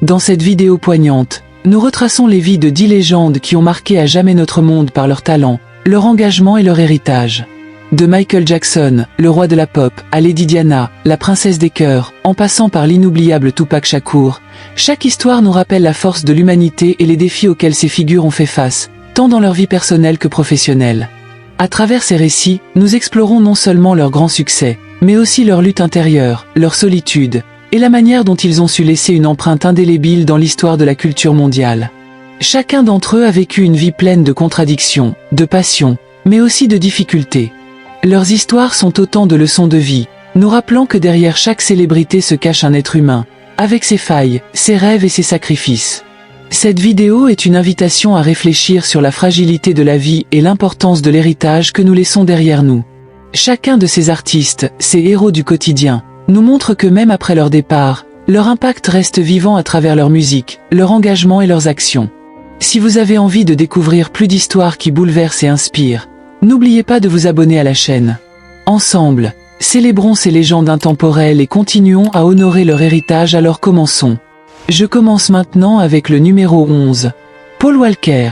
Dans cette vidéo poignante, nous retraçons les vies de 10 légendes qui ont marqué à jamais notre monde par leur talent, leur engagement et leur héritage. De Michael Jackson, le roi de la pop, à Lady Diana, la princesse des cœurs, en passant par l'inoubliable Tupac Shakur, chaque histoire nous rappelle la force de l'humanité et les défis auxquels ces figures ont fait face, tant dans leur vie personnelle que professionnelle. À travers ces récits, nous explorons non seulement leur grand succès, mais aussi leur lutte intérieure, leur solitude, et la manière dont ils ont su laisser une empreinte indélébile dans l'histoire de la culture mondiale. Chacun d'entre eux a vécu une vie pleine de contradictions, de passions, mais aussi de difficultés. Leurs histoires sont autant de leçons de vie, nous rappelant que derrière chaque célébrité se cache un être humain, avec ses failles, ses rêves et ses sacrifices. Cette vidéo est une invitation à réfléchir sur la fragilité de la vie et l'importance de l'héritage que nous laissons derrière nous. Chacun de ces artistes, ces héros du quotidien, nous montre que même après leur départ, leur impact reste vivant à travers leur musique, leur engagement et leurs actions. Si vous avez envie de découvrir plus d'histoires qui bouleversent et inspirent, n'oubliez pas de vous abonner à la chaîne. Ensemble, célébrons ces légendes intemporelles et continuons à honorer leur héritage, alors commençons. Je commence maintenant avec le numéro 11. Paul Walker.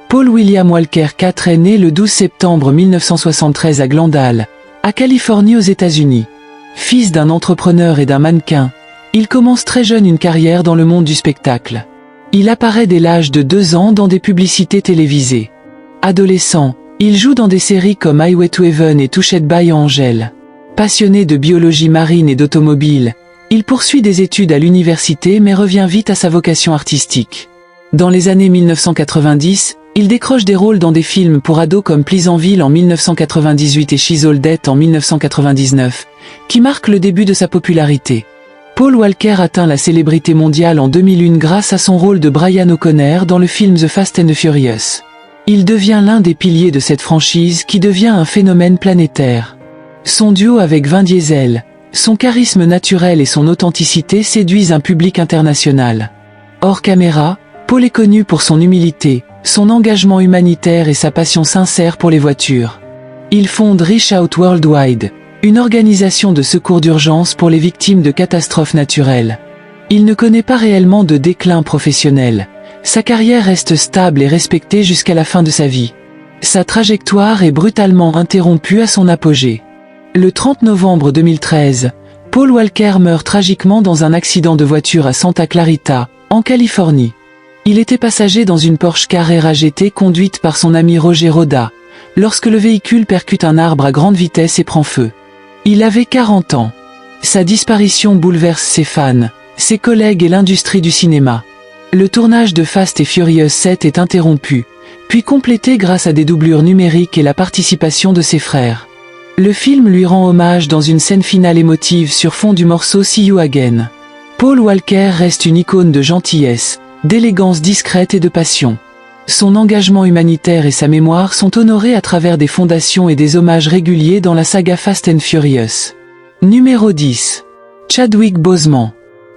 Paul William Walker IV est né le 12 septembre 1973 à Glendale, à Californie aux États-Unis. Fils d'un entrepreneur et d'un mannequin, il commence très jeune une carrière dans le monde du spectacle. Il apparaît dès l'âge de 2 ans dans des publicités télévisées. Adolescent, il joue dans des séries comme Highway to Heaven et Touched by Angel. Passionné de biologie marine et d'automobile, il poursuit des études à l'université mais revient vite à sa vocation artistique. Dans les années 1990, il décroche des rôles dans des films pour ados comme Pleasantville en 1998 et She's All That en 1999, qui marquent le début de sa popularité. Paul Walker atteint la célébrité mondiale en 2001 grâce à son rôle de Brian O'Connor dans le film The Fast and the Furious. Il devient l'un des piliers de cette franchise qui devient un phénomène planétaire. Son duo avec Vin Diesel, son charisme naturel et son authenticité séduisent un public international. Hors caméra, Paul est connu pour son humilité, son engagement humanitaire et sa passion sincère pour les voitures. Il fonde Reach Out Worldwide, une organisation de secours d'urgence pour les victimes de catastrophes naturelles. Il ne connaît pas réellement de déclin professionnel. Sa carrière reste stable et respectée jusqu'à la fin de sa vie. Sa trajectoire est brutalement interrompue à son apogée. Le 30 novembre 2013, Paul Walker meurt tragiquement dans un accident de voiture à Santa Clarita, en Californie. Il était passager dans une Porsche Carrera GT conduite par son ami Roger Roda, lorsque le véhicule percute un arbre à grande vitesse et prend feu. Il avait 40 ans. Sa disparition bouleverse ses fans, ses collègues et l'industrie du cinéma. Le tournage de Fast and Furious 7 est interrompu, puis complété grâce à des doublures numériques et la participation de ses frères. Le film lui rend hommage dans une scène finale émotive sur fond du morceau See You Again. Paul Walker reste une icône de gentillesse, d'élégance discrète et de passion. Son engagement humanitaire et sa mémoire sont honorés à travers des fondations et des hommages réguliers dans la saga Fast and Furious. Numéro 10. Chadwick Boseman.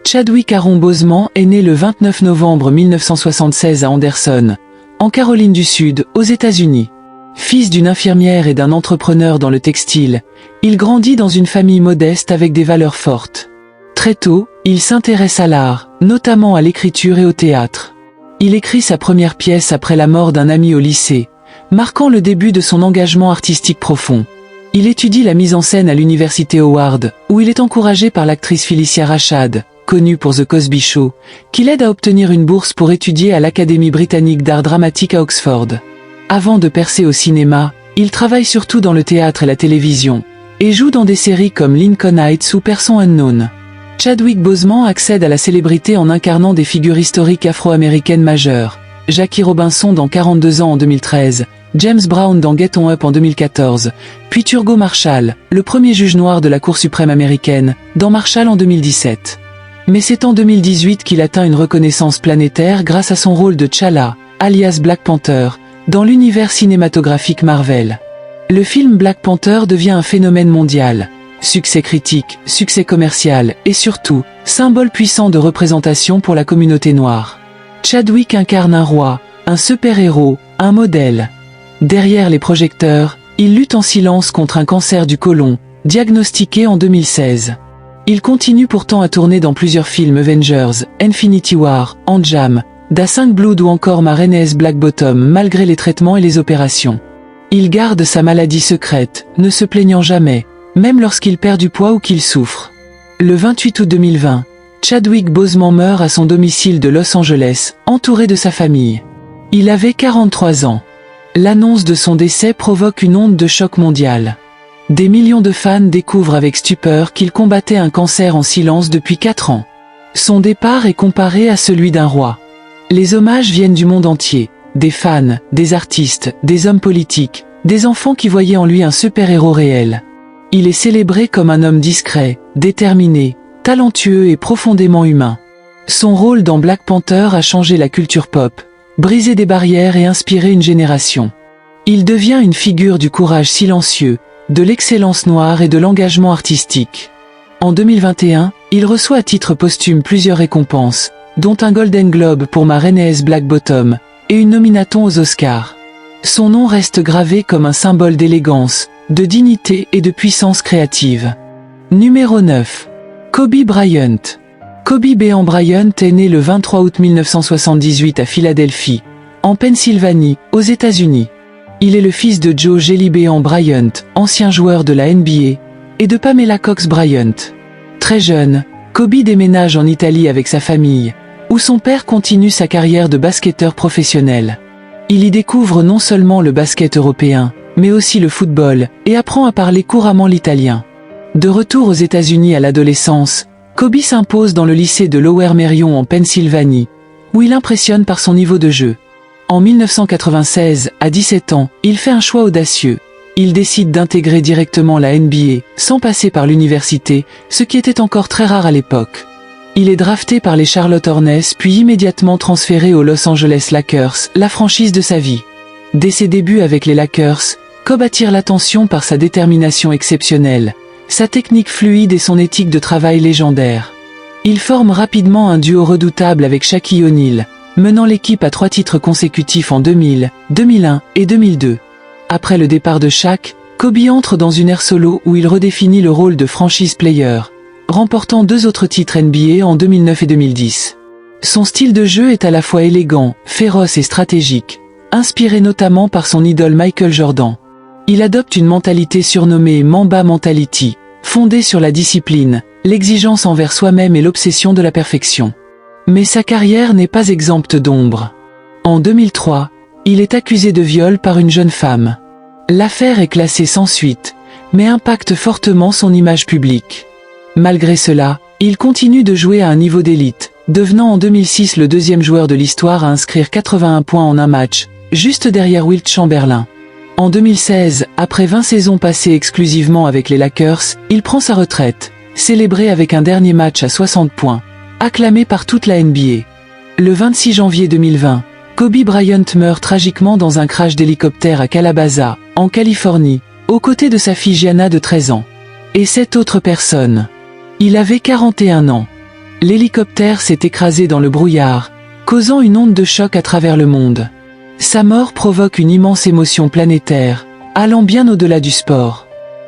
Chadwick Aaron Boseman est né le 29 novembre 1976 à Anderson, en Caroline du Sud, aux États-Unis. Fils d'une infirmière et d'un entrepreneur dans le textile, il grandit dans une famille modeste avec des valeurs fortes. Très tôt, il s'intéresse à l'art, notamment à l'écriture et au théâtre. Il écrit sa première pièce après la mort d'un ami au lycée, marquant le début de son engagement artistique profond. Il étudie la mise en scène à l'université Howard, où il est encouragé par l'actrice Phylicia Rashad, connue pour The Cosby Show, qui l'aide à obtenir une bourse pour étudier à l'Académie britannique d'art dramatique à Oxford. Avant de percer au cinéma, il travaille surtout dans le théâtre et la télévision, et joue dans des séries comme Lincoln Heights ou Person Unknown. Chadwick Boseman accède à la célébrité en incarnant des figures historiques afro-américaines majeures. Jackie Robinson dans 42 ans en 2013, James Brown dans Get On Up en 2014, puis Thurgood Marshall, le premier juge noir de la Cour suprême américaine, dans Marshall en 2017. Mais c'est en 2018 qu'il atteint une reconnaissance planétaire grâce à son rôle de T'Challa, alias Black Panther, dans l'univers cinématographique Marvel. Le film Black Panther devient un phénomène mondial. Succès critique, succès commercial, et surtout, symbole puissant de représentation pour la communauté noire. Chadwick incarne un roi, un super-héros, un modèle. Derrière les projecteurs, il lutte en silence contre un cancer du côlon, diagnostiqué en 2016. Il continue pourtant à tourner dans plusieurs films Avengers, Infinity War, Anjam, Da 5 Blood ou encore Ma Rene's Black Bottom malgré les traitements et les opérations. Il garde sa maladie secrète, ne se plaignant jamais, même lorsqu'il perd du poids ou qu'il souffre. Le 28 août 2020, Chadwick Boseman meurt à son domicile de Los Angeles, entouré de sa famille. Il avait 43 ans. L'annonce de son décès provoque une onde de choc mondial. Des millions de fans découvrent avec stupeur qu'il combattait un cancer en silence depuis 4 ans. Son départ est comparé à celui d'un roi. Les hommages viennent du monde entier, des fans, des artistes, des hommes politiques, des enfants qui voyaient en lui un super-héros réel. Il est célébré comme un homme discret, déterminé, talentueux et profondément humain. Son rôle dans Black Panther a changé la culture pop, brisé des barrières et inspiré une génération. Il devient une figure du courage silencieux, de l'excellence noire et de l'engagement artistique. En 2021, il reçoit à titre posthume plusieurs récompenses, dont un Golden Globe pour Ma Rene's Black Bottom, et une nomination aux Oscars. Son nom reste gravé comme un symbole d'élégance, de dignité et de puissance créative. Numéro 9. Kobe Bryant. Kobe Bean Bryant est né le 23 août 1978 à Philadelphie, en Pennsylvanie, aux États-Unis. Il est le fils de Joe Jelly Bean Bryant, ancien joueur de la NBA, et de Pamela Cox Bryant. Très jeune, Kobe déménage en Italie avec sa famille, où son père continue sa carrière de basketteur professionnel. Il y découvre non seulement le basket européen, mais aussi le football, et apprend à parler couramment l'italien. De retour aux États-Unis à l'adolescence, Kobe s'impose dans le lycée de Lower Merion en Pennsylvanie, où il impressionne par son niveau de jeu. En 1996, à 17 ans, il fait un choix audacieux. Il décide d'intégrer directement la NBA, sans passer par l'université, ce qui était encore très rare à l'époque. Il est drafté par les Charlotte Hornets puis immédiatement transféré aux Los Angeles Lakers, la franchise de sa vie. Dès ses débuts avec les Lakers, Kobe attire l'attention par sa détermination exceptionnelle, sa technique fluide et son éthique de travail légendaire. Il forme rapidement un duo redoutable avec Shaquille O'Neal, menant l'équipe à 3 titres consécutifs en 2000, 2001 et 2002. Après le départ de Shaq, Kobe entre dans une ère solo où il redéfinit le rôle de franchise player, remportant 2 autres titres NBA en 2009 et 2010. Son style de jeu est à la fois élégant, féroce et stratégique, inspiré notamment par son idole Michael Jordan. Il adopte une mentalité surnommée Mamba Mentality, fondée sur la discipline, l'exigence envers soi-même et l'obsession de la perfection. Mais sa carrière n'est pas exempte d'ombre. En 2003, il est accusé de viol par une jeune femme. L'affaire est classée sans suite, mais impacte fortement son image publique. Malgré cela, il continue de jouer à un niveau d'élite, devenant en 2006 le 2e joueur de l'histoire à inscrire 81 points en un match, juste derrière Wilt Chamberlain. En 2016, après 20 saisons passées exclusivement avec les Lakers, il prend sa retraite, célébré avec un dernier match à 60 points, acclamé par toute la NBA. Le 26 janvier 2020, Kobe Bryant meurt tragiquement dans un crash d'hélicoptère à Calabasas, en Californie, aux côtés de sa fille Gianna de 13 ans. Et 7 autres personnes. Il avait 41 ans. L'hélicoptère s'est écrasé dans le brouillard, causant une onde de choc à travers le monde. Sa mort provoque une immense émotion planétaire, allant bien au-delà du sport.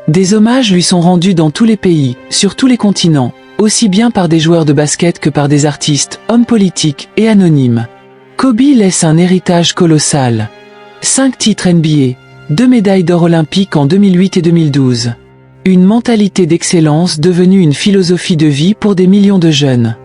Des hommages lui sont rendus dans tous les pays, sur tous les continents, aussi bien par des joueurs de basket que par des artistes, hommes politiques et anonymes. Kobe laisse un héritage colossal. 5 titres NBA, 2 médailles d'or olympiques en 2008 et 2012. Une mentalité d'excellence devenue une philosophie de vie pour des millions de jeunes.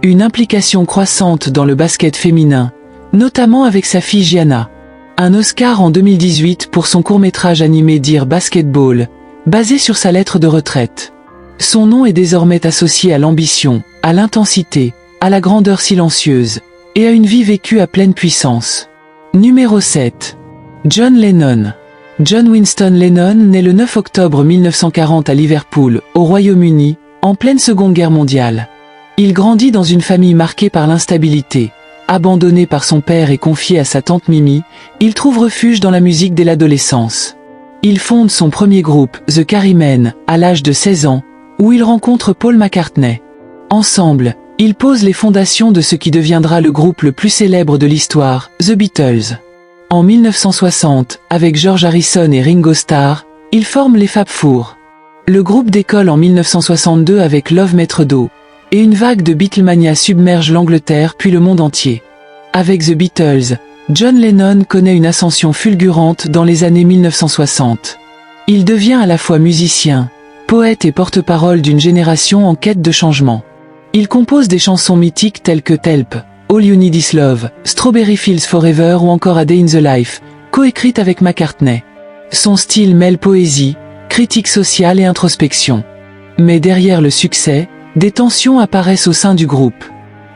Une implication croissante dans le basket féminin, notamment avec sa fille Gianna. Un Oscar en 2018 pour son court-métrage animé Dear Basketball, basé sur sa lettre de retraite. Son nom est désormais associé à l'ambition, à l'intensité, à la grandeur silencieuse, et à une vie vécue à pleine puissance. Numéro 7. John Lennon. John Winston Lennon naît le 9 octobre 1940 à Liverpool, au Royaume-Uni, en pleine Seconde Guerre mondiale. Il grandit dans une famille marquée par l'instabilité. Abandonné par son père et confié à sa tante Mimi, il trouve refuge dans la musique dès l'adolescence. Il fonde son premier groupe, The Quarrymen, à l'âge de 16 ans, où il rencontre Paul McCartney. Ensemble, ils posent les fondations de ce qui deviendra le groupe le plus célèbre de l'histoire, The Beatles. En 1960, avec George Harrison et Ringo Starr, ils forment les Fab Four. Le groupe décolle en 1962 avec Love Maître d'eau, et une vague de Beatlemania submerge l'Angleterre puis le monde entier. Avec The Beatles, John Lennon connaît une ascension fulgurante dans les années 1960. Il devient à la fois musicien, poète et porte-parole d'une génération en quête de changement. Il compose des chansons mythiques telles que Help, All You Need Is Love, Strawberry Fields Forever ou encore A Day in the Life, coécrite avec McCartney. Son style mêle poésie, critique sociale et introspection. Mais derrière le succès, des tensions apparaissent au sein du groupe.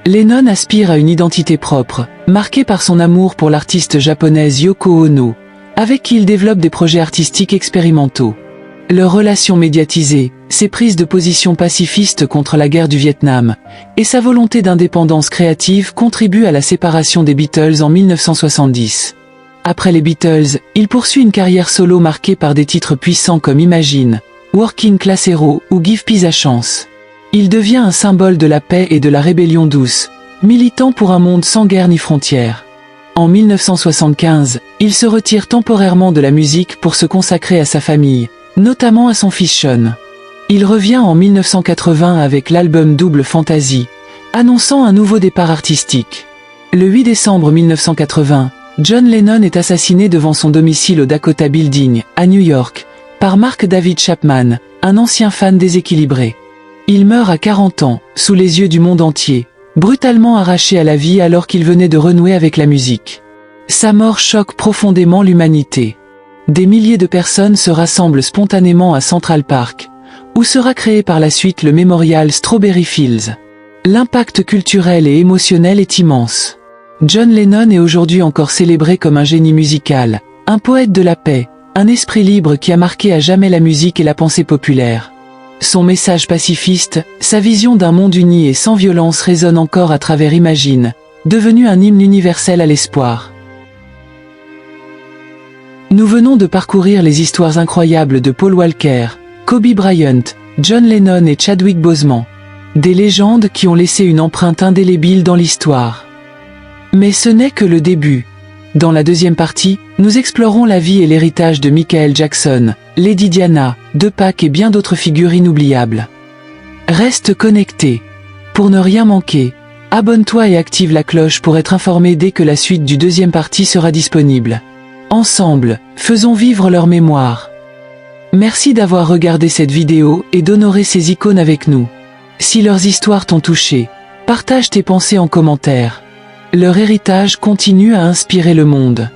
Lennon aspire à une identité propre, marquée par son amour pour l'artiste japonaise Yoko Ono, avec qui il développe des projets artistiques expérimentaux. Leurs relations médiatisées, ses prises de position pacifistes contre la guerre du Vietnam, et sa volonté d'indépendance créative contribuent à la séparation des Beatles en 1970. Après les Beatles, il poursuit une carrière solo marquée par des titres puissants comme Imagine, Working Class Hero ou Give Peace a Chance. Il devient un symbole de la paix et de la rébellion douce, militant pour un monde sans guerre ni frontières. En 1975, il se retire temporairement de la musique pour se consacrer à sa famille, notamment à son fils Sean. Il revient en 1980 avec l'album Double Fantasy, annonçant un nouveau départ artistique. Le 8 décembre 1980, John Lennon est assassiné devant son domicile au Dakota Building, à New York, par Mark David Chapman, un ancien fan déséquilibré. Il meurt à 40 ans, sous les yeux du monde entier, brutalement arraché à la vie alors qu'il venait de renouer avec la musique. Sa mort choque profondément l'humanité. Des milliers de personnes se rassemblent spontanément à Central Park, où sera créé par la suite le mémorial Strawberry Fields. L'impact culturel et émotionnel est immense. John Lennon est aujourd'hui encore célébré comme un génie musical, un poète de la paix, un esprit libre qui a marqué à jamais la musique et la pensée populaire. Son message pacifiste, sa vision d'un monde uni et sans violence résonne encore à travers Imagine, devenu un hymne universel à l'espoir. Nous venons de parcourir les histoires incroyables de Paul Walker, Kobe Bryant, John Lennon et Chadwick Boseman. Des légendes qui ont laissé une empreinte indélébile dans l'histoire. Mais ce n'est que le début. Dans la deuxième partie, nous explorons la vie et l'héritage de Michael Jackson, Lady Diana, Tupac et bien d'autres figures inoubliables. Reste connecté. Pour ne rien manquer, abonne-toi et active la cloche pour être informé dès que la suite du deuxième partie sera disponible. Ensemble, faisons vivre leur mémoire. Merci d'avoir regardé cette vidéo et d'honorer ces icônes avec nous. Si leurs histoires t'ont touché, partage tes pensées en commentaire. Leur héritage continue à inspirer le monde.